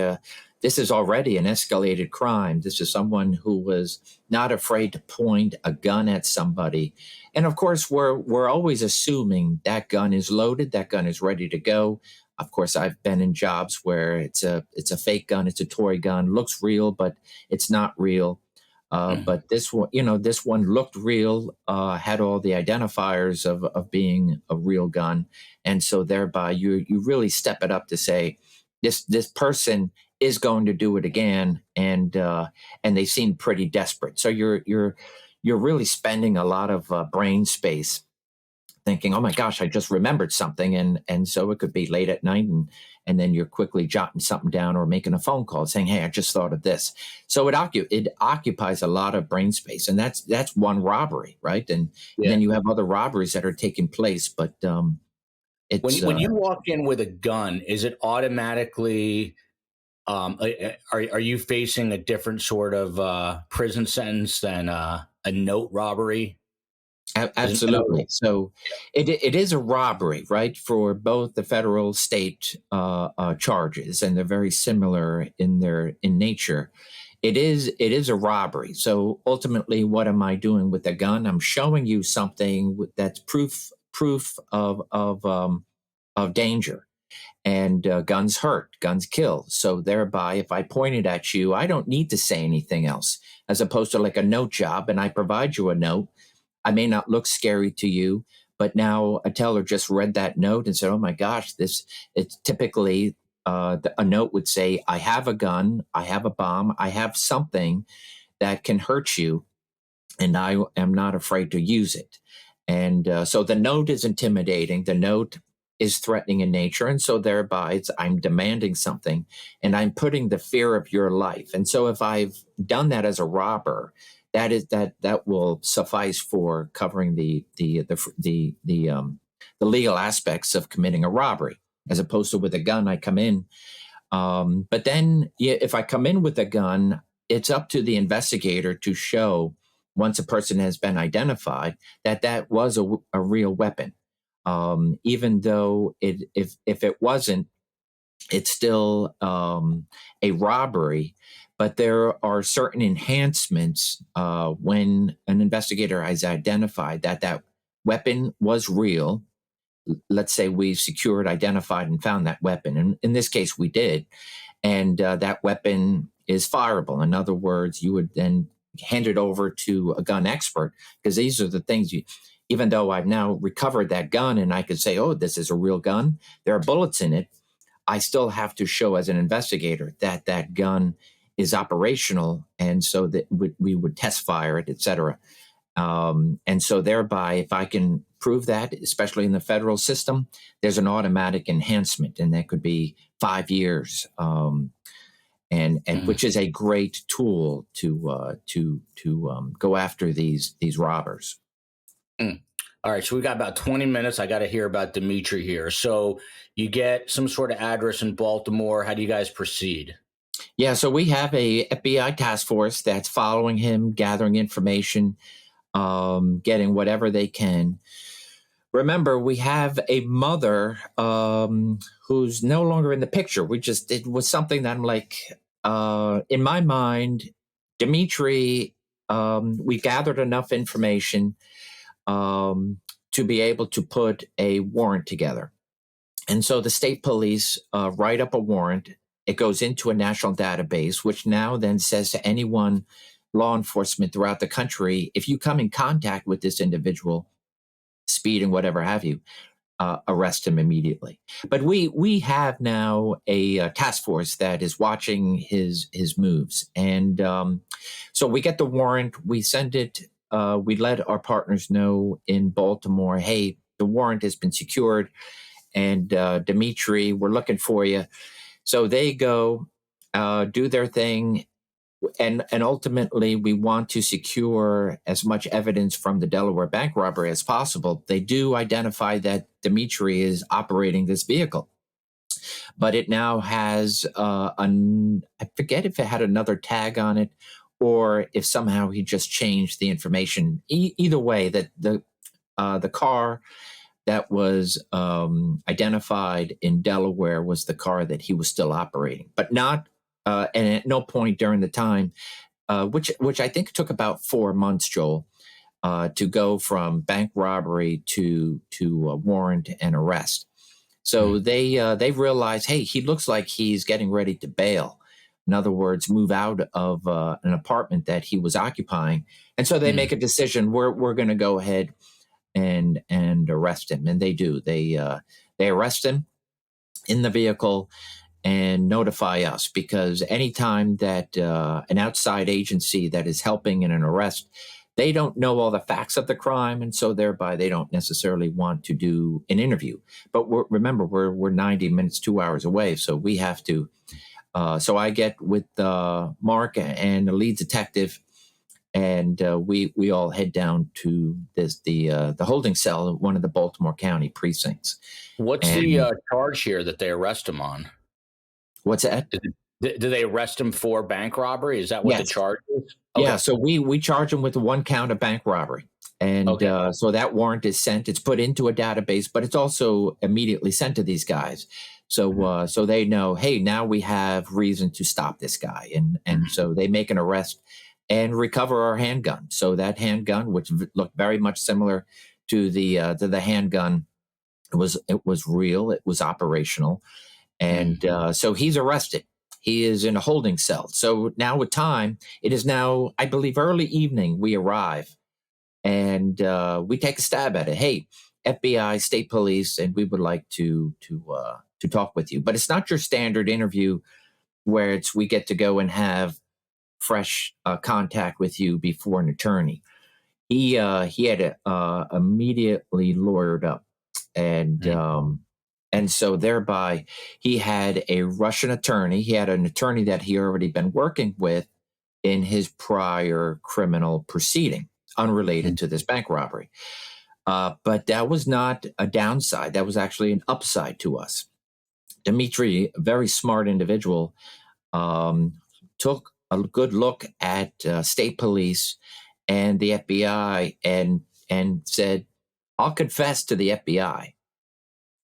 already an escalated crime. This is someone who was not afraid to point a gun at somebody. And of course, we're always assuming that gun is loaded, that gun is ready to go. Of course, I've been in jobs where it's a fake gun, it's a toy gun, looks real, but it's not real. But this one looked real, had all the identifiers of being a real gun, and so thereby you really step it up to say this person is going to do it again, and they seem pretty desperate. So you're really spending a lot of brain space thinking, oh my gosh, I just remembered something. And so it could be late at night and then you're quickly jotting something down or making a phone call saying, hey, I just thought of this. So it occupies a lot of brain space. And that's one robbery, right? And then you have other robberies that are taking place. But it's when you walk in with a gun, is it automatically are you facing a different sort of prison sentence than a note robbery? Absolutely. So it is a robbery, right, for both the federal state charges, and they're very similar in nature. It is a robbery. So ultimately, what am I doing with the gun? I'm showing you something that's proof of danger. And guns hurt, guns kill. So thereby, if I point it at you, I don't need to say anything else, as opposed to like a note job, and I provide you a note. I may not look scary to you, but now a teller just read that note and said, oh my gosh, it's typically a note would say, I have a gun, I have a bomb, I have something that can hurt you, and I am not afraid to use it. And so the note is intimidating. The note is threatening in nature. And so thereby I'm demanding something and I'm putting the fear of your life. And so if I've done that as a robber, that will suffice for covering the legal aspects of committing a robbery, as opposed to with a gun. I come in, but then if I come in with a gun, it's up to the investigator to show, once a person has been identified, that was a real weapon. Even though if it wasn't, it's still a robbery. But there are certain enhancements when an investigator has identified that weapon was real. Let's say we secured, identified, and found that weapon. And in this case, we did. And that weapon is fireable. In other words, you would then hand it over to a gun expert, because these are the things even though I've now recovered that gun and I could say, oh, this is a real gun, there are bullets in it, I still have to show as an investigator that that gun is operational, and so that we would test fire it, et cetera. And so thereby, if I can prove that, especially in the federal system, there's an automatic enhancement, and that could be 5 years, and which is a great tool to go after these robbers. All right, so we got about 20 minutes. I got to hear about Dimitri here. So you get some sort of address in Baltimore. How do you guys proceed? Yeah, so we have a FBI task force that's following him, gathering information, getting whatever they can. Remember, we have a mother who's no longer in the picture. It was something that I'm like, in my mind, Dimitri, we gathered enough information to be able to put a warrant together. And so the state police write up a warrant. It goes into a national database, which now then says to anyone, law enforcement throughout the country, if you come in contact with this individual, speeding, whatever have you, arrest him immediately. But we have now a task force that is watching his moves. And so we get the warrant, we send it, we let our partners know in Baltimore, hey, the warrant has been secured, and Dimitri, we're looking for you. So they go, do their thing, and ultimately we want to secure as much evidence from the Delaware bank robbery as possible. They do identify that Dimitri is operating this vehicle, but it now has I forget if it had another tag on it or if somehow he just changed the information. Either way, that the car that was identified in Delaware was the car that he was still operating, but not, and at no point during the time, which I think took about 4 months, Joel, to go from bank robbery to a warrant and arrest. So they realize, hey, he looks like he's getting ready to bail. In other words, move out of an apartment that he was occupying, and so they make a decision. We're going to go ahead and arrest him, and they do. They arrest him in the vehicle and notify us, because anytime that an outside agency that is helping in an arrest, they don't know all the facts of the crime, and so thereby they don't necessarily want to do an interview. But remember, we're 90 minutes, 2 hours away, so we have to. So I get with Mark and the lead detective, and we all head down to the holding cell at one of the Baltimore County precincts. What's the charge here that they arrest him on? What's that? Do they arrest him for bank robbery? Is that what the charge is? Okay. Yeah, so we charge him with 1 count of bank robbery. And so that warrant is sent. It's put into a database, but it's also immediately sent to these guys. So so they know, hey, now we have reason to stop this guy. And so they make an arrest and recover our handgun. So that handgun, which looked very much similar to the handgun, it was real. It was operational. And so he's arrested. He is in a holding cell. So now with time, it is now, I believe, early evening, we arrive. And we take a stab at it. Hey, FBI, state police, and we would like to talk with you. But it's not your standard interview where we get to go and have fresh contact with you before an attorney. He had immediately lawyered up, and so thereby he had a Russian attorney. He had an attorney that he already been working with in his prior criminal proceeding, unrelated to this bank robbery. But that was not a downside. That was actually an upside to us. Dmitry, a very smart individual, took a good look at state police and the FBI and said, I'll confess to the FBI.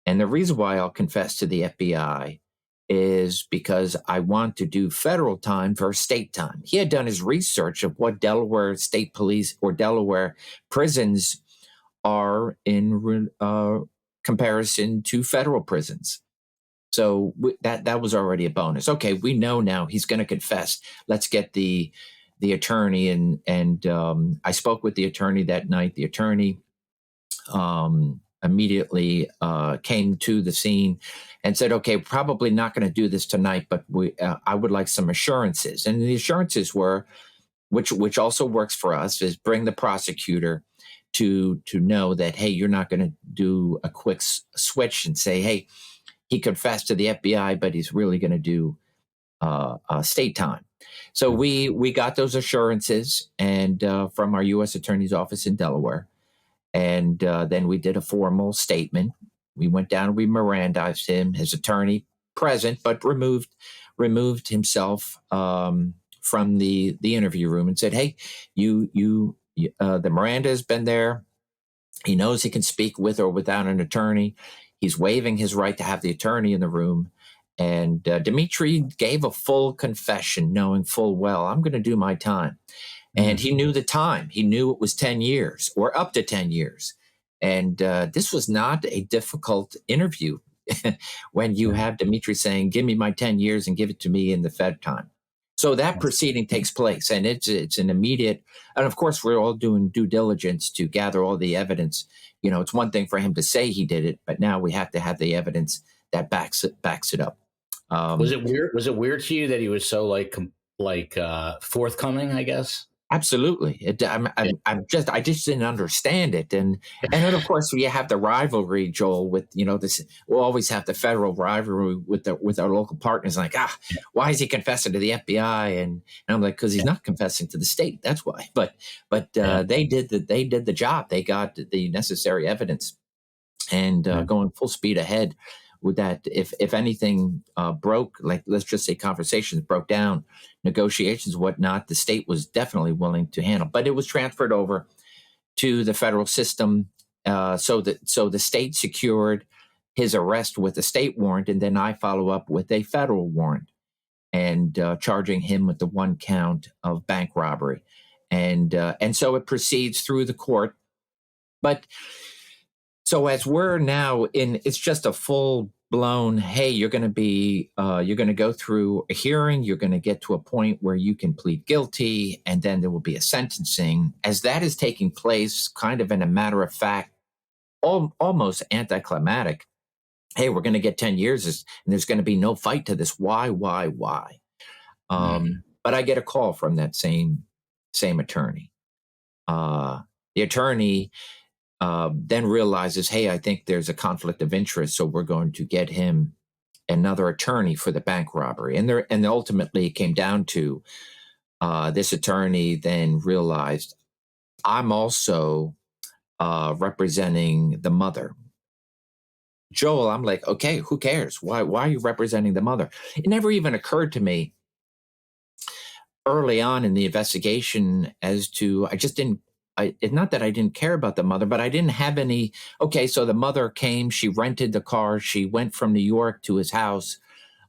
And the reason why I'll confess to the FBI is because I want to do federal time versus state time. He had done his research of what Delaware state police or Delaware prisons are in comparison to federal prisons. So that was already a bonus. Okay, we know now he's going to confess. Let's get the attorney, and I spoke with the attorney that night. The attorney immediately came to the scene and said, "Okay, probably not going to do this tonight, but I would like some assurances." And the assurances were, which also works for us, is bring the prosecutor to know that, hey, you're not going to do a quick switch and say, hey, he confessed to the FBI, but he's really going to do state time. So we got those assurances and from our U.S. Attorney's Office in Delaware. And then we did a formal statement. We went down and we Mirandized him, his attorney present, but removed himself from the interview room and said, hey, the Miranda has been there. He knows he can speak with or without an attorney. He's waiving his right to have the attorney in the room. And Dmitry gave a full confession, knowing full well, I'm going to do my time. And he knew the time. He knew it was 10 years or up to 10 years. And this was not a difficult interview when you have Dmitry saying, give me my 10 years and give it to me in the Fed time. So that proceeding takes place, and it's an immediate, and of course we're all doing due diligence to gather all the evidence. You know, it's one thing for him to say he did it, but now we have to have the evidence that backs it up. Was it weird? Was it weird to you that he was so forthcoming, I guess? Absolutely. I just didn't understand it. And then of course you have the rivalry, Joel, with, this, we'll always have the federal rivalry with our local partners. Like, why is he confessing to the FBI? And I'm like, cause he's not confessing to the state. That's why. But they did the job. They got the necessary evidence and going full speed ahead with that. If anything broke, like let's just say conversations broke down, negotiations, whatnot, the state was definitely willing to handle. But it was transferred over to the federal system, so the state secured his arrest with a state warrant, and then I follow up with a federal warrant and charging him with the one count of bank robbery, and so it proceeds through the court. But so as we're now in, it's just a full blown, hey, you're going to go through a hearing. You're going to get to a point where you can plead guilty, and then there will be a sentencing. As that is taking place, kind of in a matter of fact, almost anticlimactic. Hey, we're going to get 10 years, and there's going to be no fight to this. Why? But I get a call from that same attorney. The attorney then realizes, hey, I think there's a conflict of interest, so we're going to get him another attorney for the bank robbery. And ultimately it came down to this attorney then realized, I'm also representing the mother. Joel, I'm like, okay, who cares? Why are you representing the mother? It never even occurred to me early on in the investigation as to, it's not that I didn't care about the mother, but I didn't have any. Okay, so the mother came, she rented the car, she went from New York to his house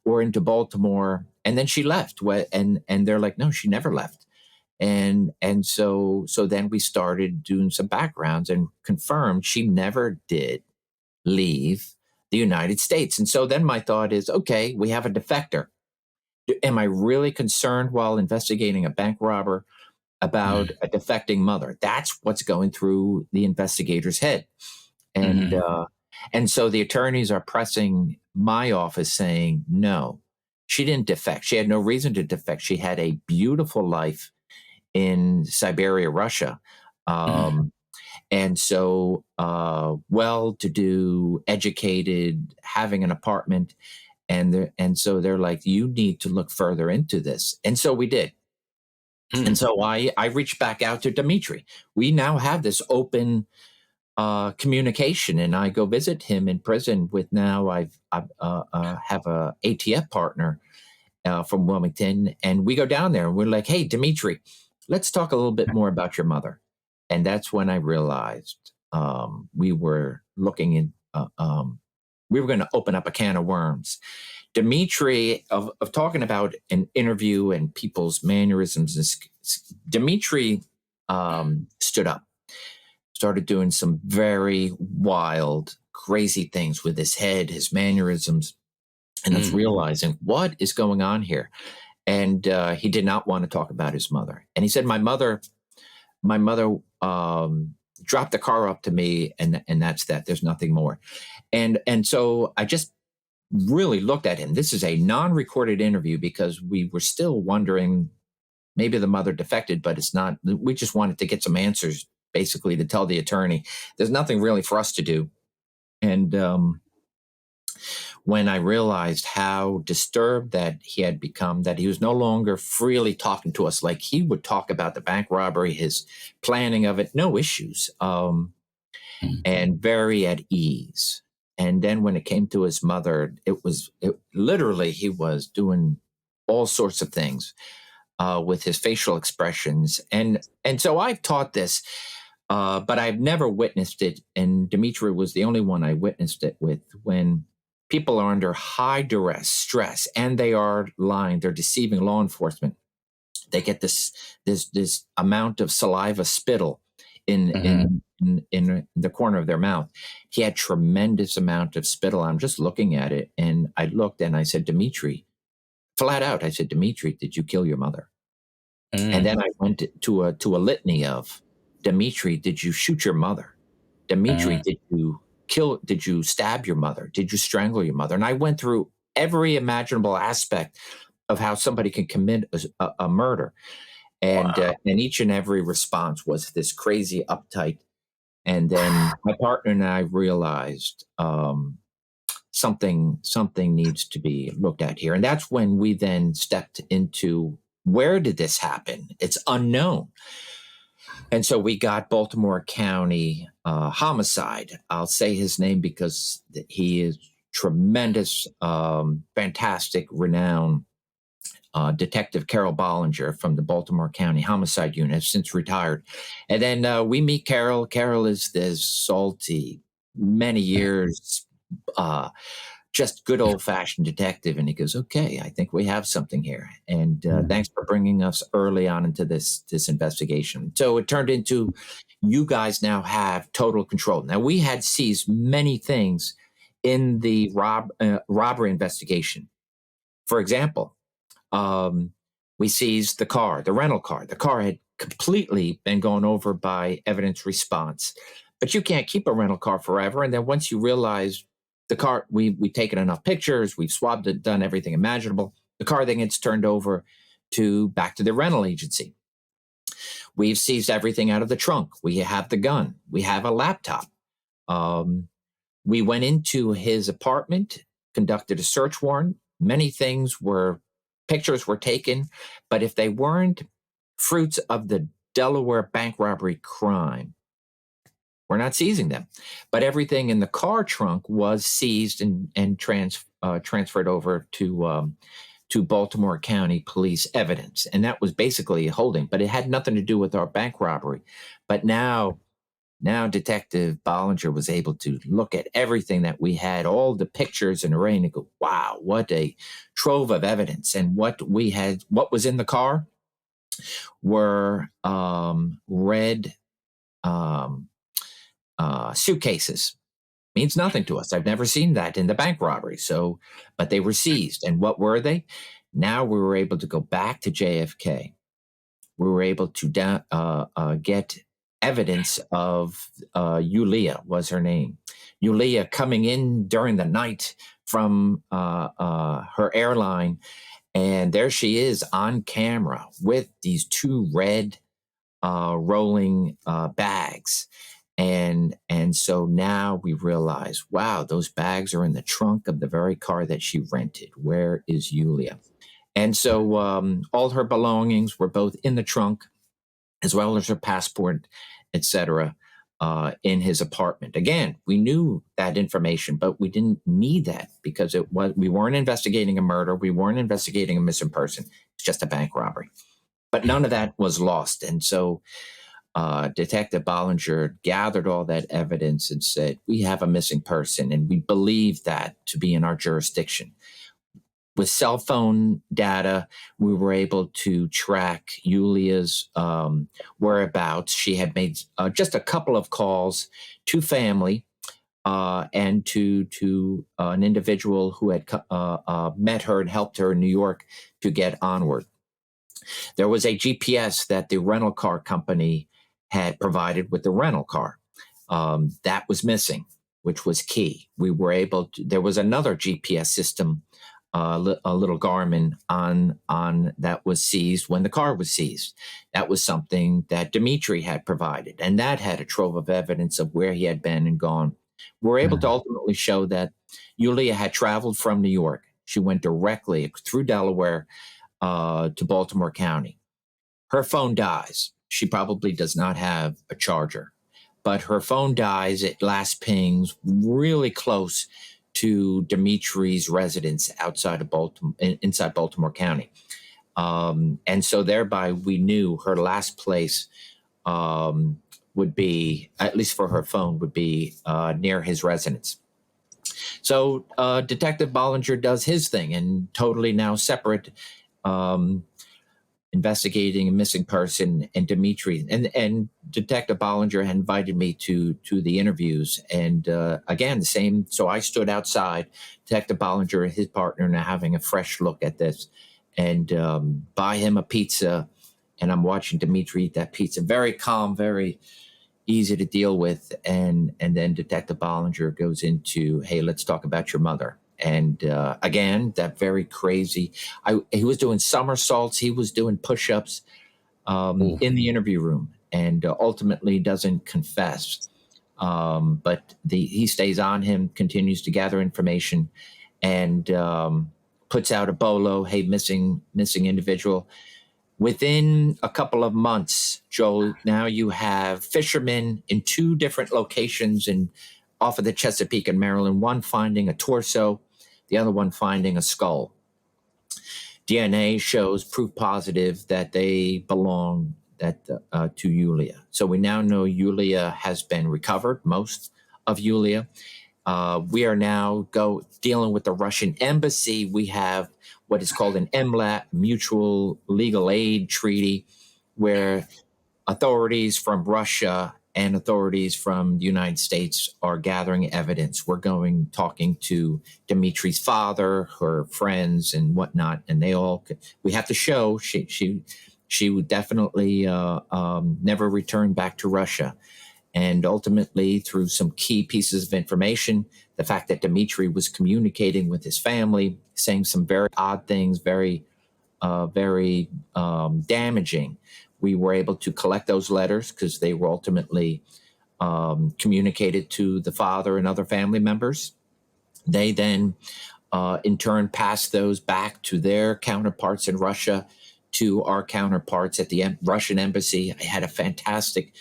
or into Baltimore, and then she left. And they're like, no, she never left. And so then we started doing some backgrounds and confirmed she never did leave the United States. And so then my thought is, okay, we have a defector. Am I really concerned while investigating a bank robber about a defecting mother? That's what's going through the investigator's head. And so the attorneys are pressing my office saying, no, she didn't defect. She had no reason to defect. She had a beautiful life in Siberia, Russia. And so well-to-do, educated, having an apartment. And so they're like, you need to look further into this. And so we did. And so I reached back out to Dimitri. We now have this open communication, and I go visit him in prison. With now I have a ATF partner from Wilmington, and we go down there and we're like, "Hey, Dimitri, let's talk a little bit more about your mother." And that's when I realized we were looking in. We were going to open up a can of worms. Dimitri, of talking about an interview and people's mannerisms, Dimitri stood up, started doing some very wild, crazy things with his head, his mannerisms, and I was realizing what is going on here. And he did not want to talk about his mother. And he said, my mother dropped the car up to me, and that's that. There's nothing more. And so I just really looked at him. This is a non-recorded interview because we were still wondering, maybe the mother defected, but it's not. We just wanted to get some answers, basically, to tell the attorney. There's nothing really for us to do. And when I realized how disturbed that he had become, that he was no longer freely talking to us like he would talk about the bank robbery, his planning of it, no issues, and very at ease. And then when it came to his mother, it literally, he was doing all sorts of things with his facial expressions. And so I've taught this, but I've never witnessed it. And Dimitri was the only one I witnessed it with. When people are under high duress, stress, and they are lying, they're deceiving law enforcement. They get this amount of saliva spittle in the corner of their mouth. He had tremendous amount of spittle. I'm just looking at it, and I looked and I said, Dimitri, flat out, I said, Dimitri, did you kill your mother? And then I went to a litany of, Dimitri, did you shoot your mother? Dimitri, did you stab your mother? Did you strangle your mother? And I went through every imaginable aspect of how somebody can commit a murder. And and each and every response was this crazy uptight. And then my partner and I realized something needs to be looked at here. And that's when we then stepped into, where did this happen? It's unknown. And so we got Baltimore County homicide. I'll say his name because he is tremendous, fantastic, renowned Detective Carol Bollinger from the Baltimore County Homicide Unit, since retired. And then we meet Carol. Carol is this salty, many years, just good old-fashioned detective. And he goes, okay, I think we have something here. And thanks for bringing us early on into this investigation. So it turned into, you guys now have total control. Now, we had seized many things in the robbery investigation. For example, we seized the car, the rental car. The car had completely been gone over by evidence response. But you can't keep a rental car forever. And then once you realize the car, we've taken enough pictures, we've swabbed it, done everything imaginable, the car then gets turned over back to the rental agency. We've seized everything out of the trunk. We have the gun. We have a laptop. We went into his apartment, conducted a search warrant. Many pictures were taken, but if they weren't fruits of the Delaware bank robbery crime, we're not seizing them. But everything in the car trunk was seized and transferred over to Baltimore County Police evidence. And that was basically a holding, but it had nothing to do with our bank robbery. But now Detective Bollinger was able to look at everything that we had, all the pictures and array, and go, wow, what a trove of evidence. And what was in the car were red suitcases. Means nothing to us. I've never seen that in the bank robbery. But they were seized. And what were they? Now we were able to go back to JFK. We were able to get evidence of Yulia was her name. Yulia coming in during the night from her airline. And there she is on camera with these two red rolling bags. And so now we realize, wow, those bags are in the trunk of the very car that she rented. Where is Yulia? And so all her belongings were both in the trunk, as well as her passport, etc., in his apartment. Again, we knew that information, but we didn't need that because we weren't investigating a murder, we weren't investigating a missing person. It's just a bank robbery. But none of that was lost, and so Detective Bollinger gathered all that evidence and said, "We have a missing person, and we believe that to be in our jurisdiction." With cell phone data, we were able to track Yulia's whereabouts. She had made just a couple of calls to family and to an individual who had met her and helped her in New York to get onward. There was a GPS that the rental car company had provided with the rental car. That was missing, which was key. We were able to, there was another GPS system, a little Garmin on that was seized when the car was seized. That was something that Dimitri had provided, and that had a trove of evidence of where he had been and gone. We were able to ultimately show that Yulia had traveled from New York. She went directly through Delaware to Baltimore County. Her phone dies. She probably does not have a charger, but her phone dies. It last pings really close to Dimitri's residence outside of Baltimore, inside Baltimore County. And so thereby we knew her last place would be, at least for her phone, would be near his residence. So Detective Bollinger does his thing and totally now separate, investigating a missing person and Dimitri. And Detective Bollinger had invited me to the interviews. And again, the same. So I stood outside, Detective Bollinger and his partner now having a fresh look at this, and buy him a pizza. And I'm watching Dimitri eat that pizza. Very calm, very easy to deal with. And then Detective Bollinger goes into, "Hey, let's talk about your mother." And again, that very crazy. He was doing somersaults. He was doing push-ups in the interview room, and ultimately doesn't confess. But he stays on him, continues to gather information, and puts out a bolo. Hey, missing individual. Within a couple of months, Joel, now you have fishermen in two different locations off of the Chesapeake in Maryland, one finding a torso, the other one finding a skull. DNA shows proof positive that they belong to Yulia. So we now know Yulia has been recovered, most of Yulia. We are now dealing with the Russian embassy. We have what is called an MLAT, Mutual Legal Aid Treaty, where authorities from Russia and authorities from the United States are gathering evidence. We're talking to Dimitri's father, her friends, and whatnot, and we have to show she would definitely never return back to Russia. And ultimately, through some key pieces of information, the fact that Dimitri was communicating with his family, saying some very odd things, very damaging, we were able to collect those letters because they were ultimately communicated to the father and other family members. They then, in turn, passed those back to their counterparts in Russia, to our counterparts at the Russian embassy. I had a fantastic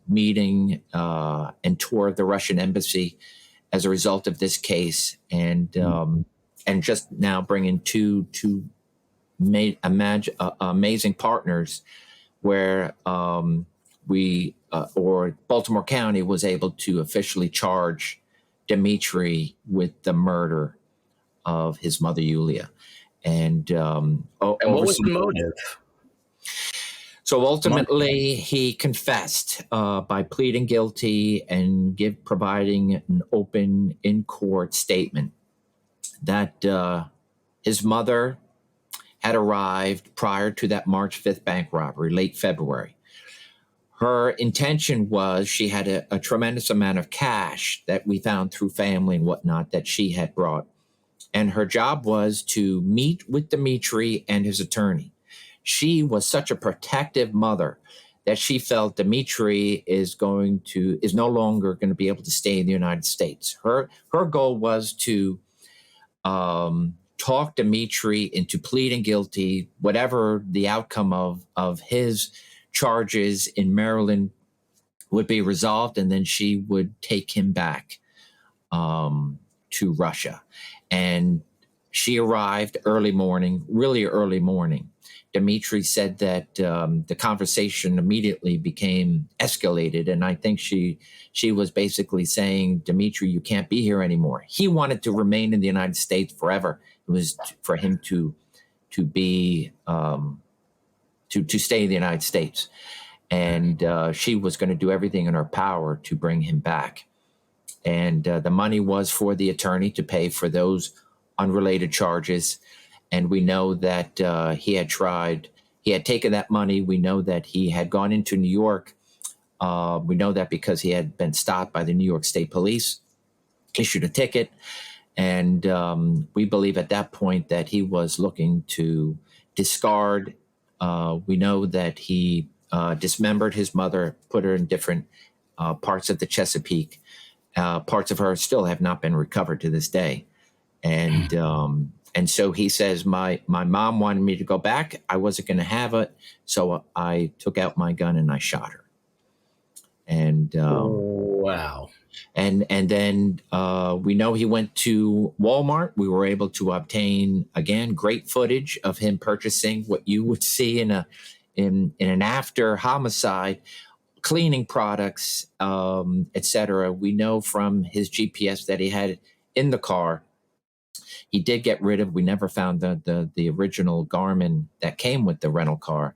meeting and tour of the Russian embassy as a result of this case, and just now bringing two amazing partners, where Baltimore County was able to officially charge Dimitri with the murder of his mother Yulia, and what was the motive? So ultimately, he confessed by pleading guilty and providing an open in-court statement that his mother had arrived prior to that March 5th bank robbery, late February. Her intention was, she had a tremendous amount of cash that we found through family and whatnot that she had brought. And her job was to meet with Dimitri and his attorney. She was such a protective mother that she felt Dimitri is no longer going to be able to stay in the United States. Her goal was to talked Dimitri into pleading guilty, whatever the outcome of his charges in Maryland would be resolved, and then she would take him back to Russia. And she arrived early morning, really early morning. Dimitri said that the conversation immediately became escalated, and I think she was basically saying, Dimitri, you can't be here anymore. He wanted to remain in the United States forever. It was for him to be to stay in the United States, and she was going to do everything in her power to bring him back. And the money was for the attorney to pay for those unrelated charges. And we know that he had taken that money. We know that he had gone into New York. We know that because he had been stopped by the New York State Police, issued a ticket. And we believe at that point that he was looking to discard. We know that he dismembered his mother, put her in different parts of the Chesapeake. Parts of her still have not been recovered to this day. And so he says, my mom wanted me to go back. I wasn't going to have it. So I took out my gun and I shot her. And wow. And then we know he went to Walmart. We were able to obtain, again, great footage of him purchasing what you would see in an after homicide, cleaning products, etc. We know from his GPS that he had in the car. He did get rid of. We never found the original Garmin that came with the rental car,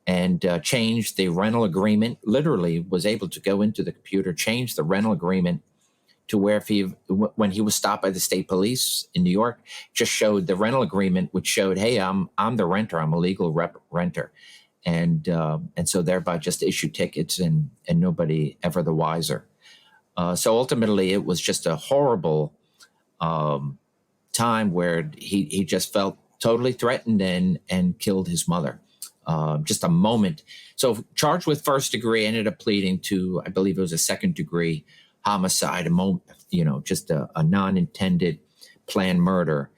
and changed the rental agreement. Literally was able to go into the computer, change the rental agreement to where when he was stopped by the state police in New York, just showed the rental agreement, which showed, hey, I'm the renter. I'm a legal renter. And so thereby just issued tickets and nobody ever the wiser. So ultimately it was just a horrible time where he just felt totally threatened and killed his mother. Just a moment. So charged with first degree, ended up pleading to, I believe it was a second degree homicide, just a non-intended planned murder.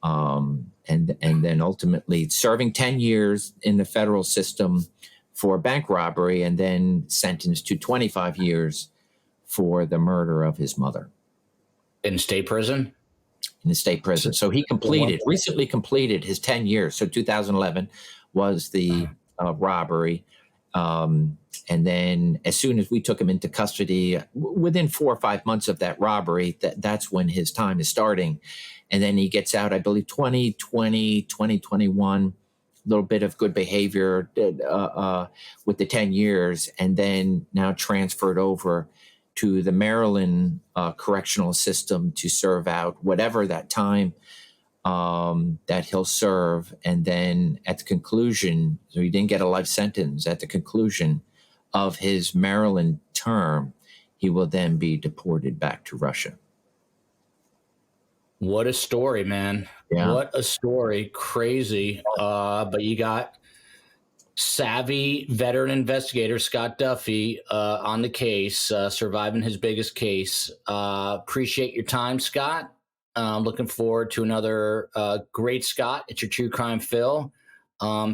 And then ultimately serving 10 years in the federal system for bank robbery, and then sentenced to 25 years for the murder of his mother. In state prison? In the state prison. So he recently completed his 10 years. So 2011 was the robbery. And then as soon as we took him into custody, within 4 or 5 months of that robbery, that's when his time is starting. And then he gets out, I believe, 2020, 2021, a little bit of good behavior with the 10 years, and then now transferred over to the Maryland correctional system to serve out whatever that time that he'll serve. And then at the conclusion, so he didn't get a life sentence, at the conclusion of his Maryland term, he will then be deported back to Russia. What a story, man. Yeah. What a story. Crazy. But you got savvy veteran investigator Scott Duffey on the case, surviving his biggest case. Appreciate your time, Scott. Looking forward to another great Scott. It's your True Crime Phil.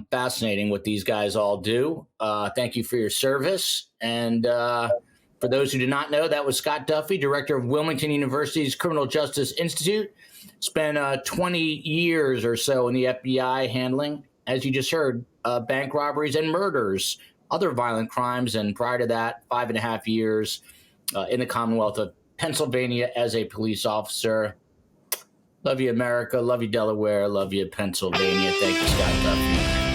Fascinating what these guys all do. Thank you for your service. And for those who do not know, that was Scott Duffey, director of Wilmington University's Criminal Justice Institute. Spent 20 years or so in the FBI handling, as you just heard, bank robberies and murders, other violent crimes. And prior to that, 5.5 years in the Commonwealth of Pennsylvania as a police officer. Love you, America. Love you, Delaware. Love you, Pennsylvania. Thank you, Scott Duffey.